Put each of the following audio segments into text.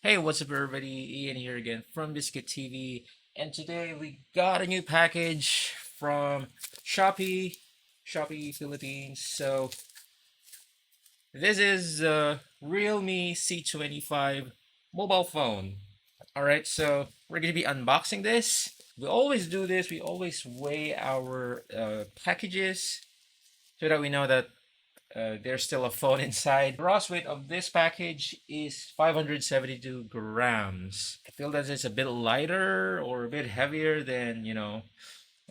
Hey, what's up, everybody? Ian here again from Biscuit TV, and today we got a new package from Shopee, Shopee Philippines. So this is the Realme C25 mobile phone. All right, so we're gonna be unboxing this. We always do this. We always weigh our packages so that we know that there's still a phone inside. The gross weight of this package is 572 grams. I feel that it's a bit lighter or a bit heavier than,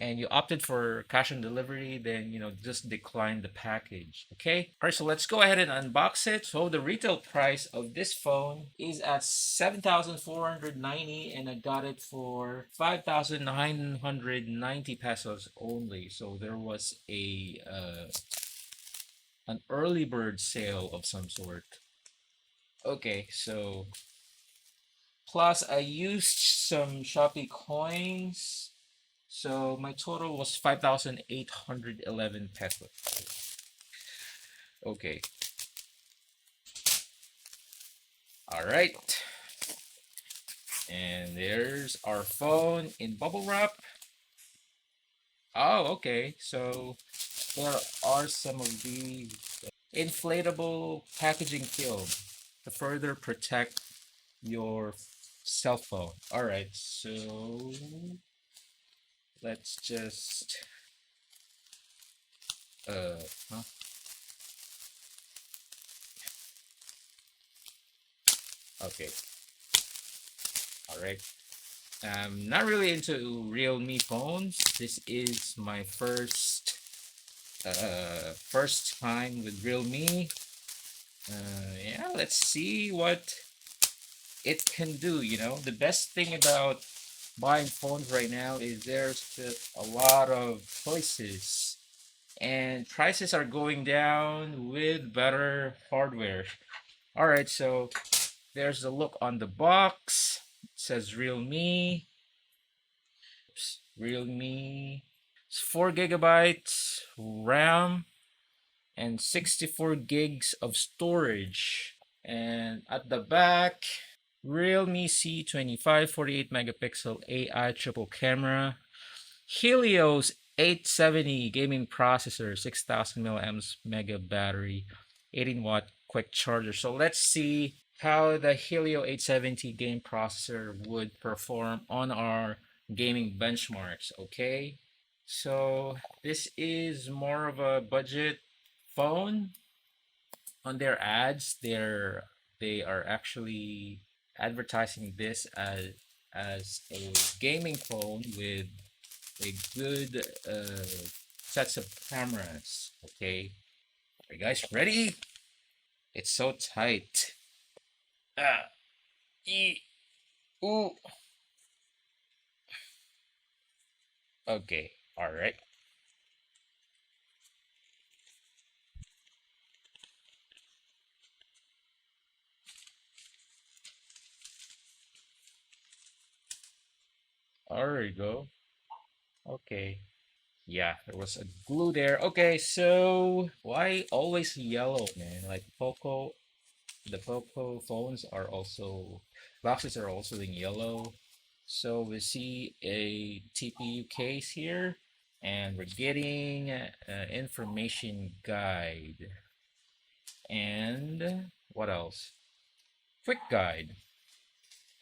and you opted for cash on delivery, then, just decline the package. Okay? All right, so let's go ahead and unbox it. So the retail price of this phone is at 7,490 and I got it for 5,990 pesos only. So there was an early bird sale of some sort. Okay, so plus I used some Shopee coins. So my total was 5,811 pesos. Okay. All right. And there's our phone in bubble wrap. Oh, okay. So there are some of these inflatable packaging film to further protect your cell phone. All right, so let's just huh? Okay. All right. I'm not really into Realme phones. This is my first time with Realme. Yeah, let's see what it can do. The best thing about buying phones right now is there's just a lot of choices and prices are going down with better hardware. All right, so there's the look on the box. It says Realme. Oops, Realme. It's 4 gigabytes RAM and 64 gigs of storage. And at the back, Realme C25 48 megapixel AI triple camera, Helios 870 gaming processor, 6000 milliamps mega battery, 18-watt quick charger. So let's see how the Helio 870 game processor would perform on our gaming benchmarks. Okay, so this is more of a budget phone. On their ads, they are actually advertising this as a gaming phone with a good sets of cameras. Okay, are you guys ready? It's so tight. Ah, e, ooh. Okay, all right. There you go. Okay. Yeah, there was a glue there. Okay, so why always yellow, man? Like Poco, the Poco phones are also boxes are also in yellow. So we see a TPU case here, and we're getting information guide and what else? Quick guide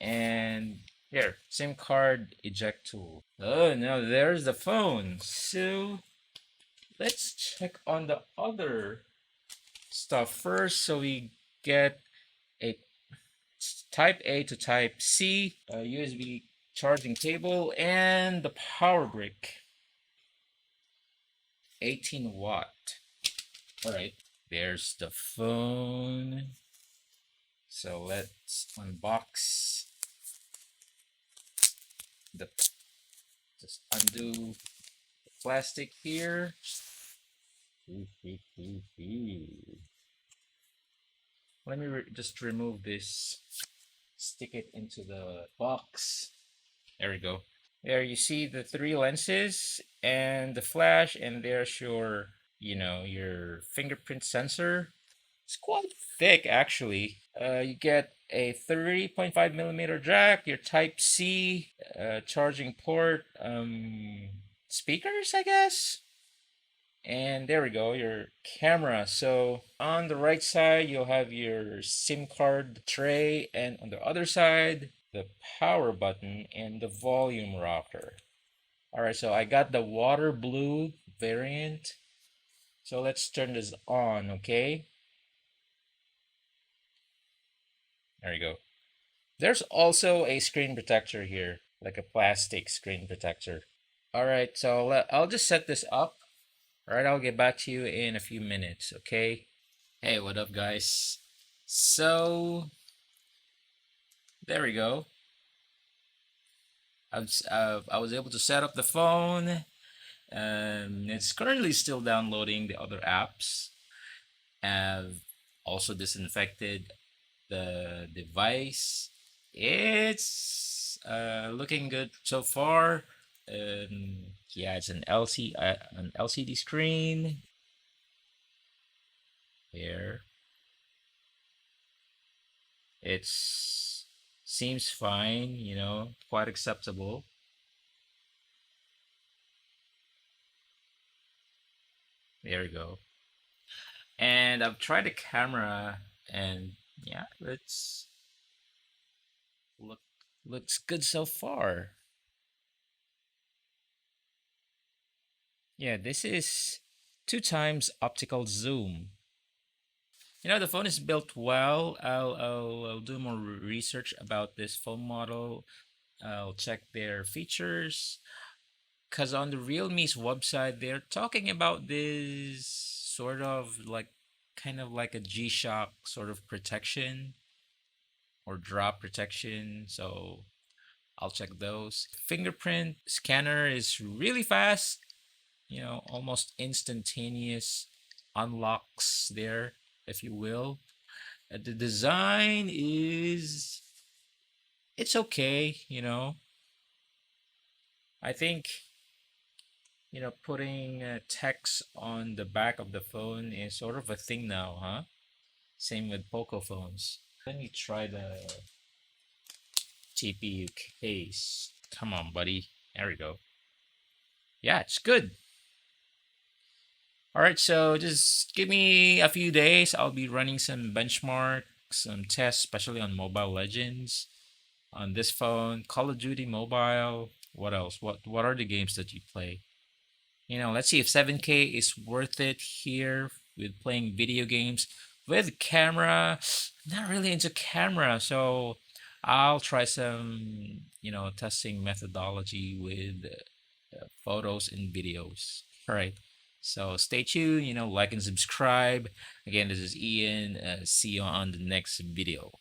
and here SIM card eject tool. Oh no, there's the phone. So let's check on the other stuff first. So we get a type A to type C USB charging cable and the power brick, 18 watt. All right, there's the phone. So let's unbox the, just undo the plastic here. Let me just remove this, stick it into the box. There we go. There you see the three lenses and the flash, and there's your, your fingerprint sensor. It's quite thick actually. You get a 30.5 millimeter jack, your Type C charging port, speakers, I guess. And there we go, your camera. So on the right side, you'll have your SIM card tray, and on the other side, the power button and the volume rocker. All right, so I got the water blue variant. So let's turn this on, okay? There you go. There's also a screen protector here, like a plastic screen protector. All right, so I'll just set this up. All right, I'll get back to you in a few minutes, okay? Hey, what up, guys? So, there we go. I was able to set up the phone. It's currently still downloading the other apps. I've also disinfected the device. It's looking good so far. Yeah, it's an LCD screen here. It's seems fine, quite acceptable. There we go. And I've tried the camera, and yeah, it's look looks good so far. Yeah, this is two times optical zoom. The phone is built well. I'll do more research about this phone model. I'll check their features. Because on the Realme's website, they're talking about this sort of like, kind of like a G-Shock sort of protection or drop protection. So I'll check those. Fingerprint scanner is really fast, almost instantaneous unlocks there, if you will. The design is, it's okay, I think, putting text on the back of the phone is sort of a thing now, huh? Same with Poco phones. Let me try the GPU case. Come on, buddy. There we go. Yeah, it's good. All right, so just give me a few days. I'll be running some benchmarks, some tests, especially on Mobile Legends on this phone, Call of Duty Mobile. What else? What are the games that you play? Let's see if 7K is worth it here with playing video games with camera. Not really into camera, so I'll try some, testing methodology with photos and videos. All right. So stay tuned, like and subscribe. Again, this is Ian. See you on the next video.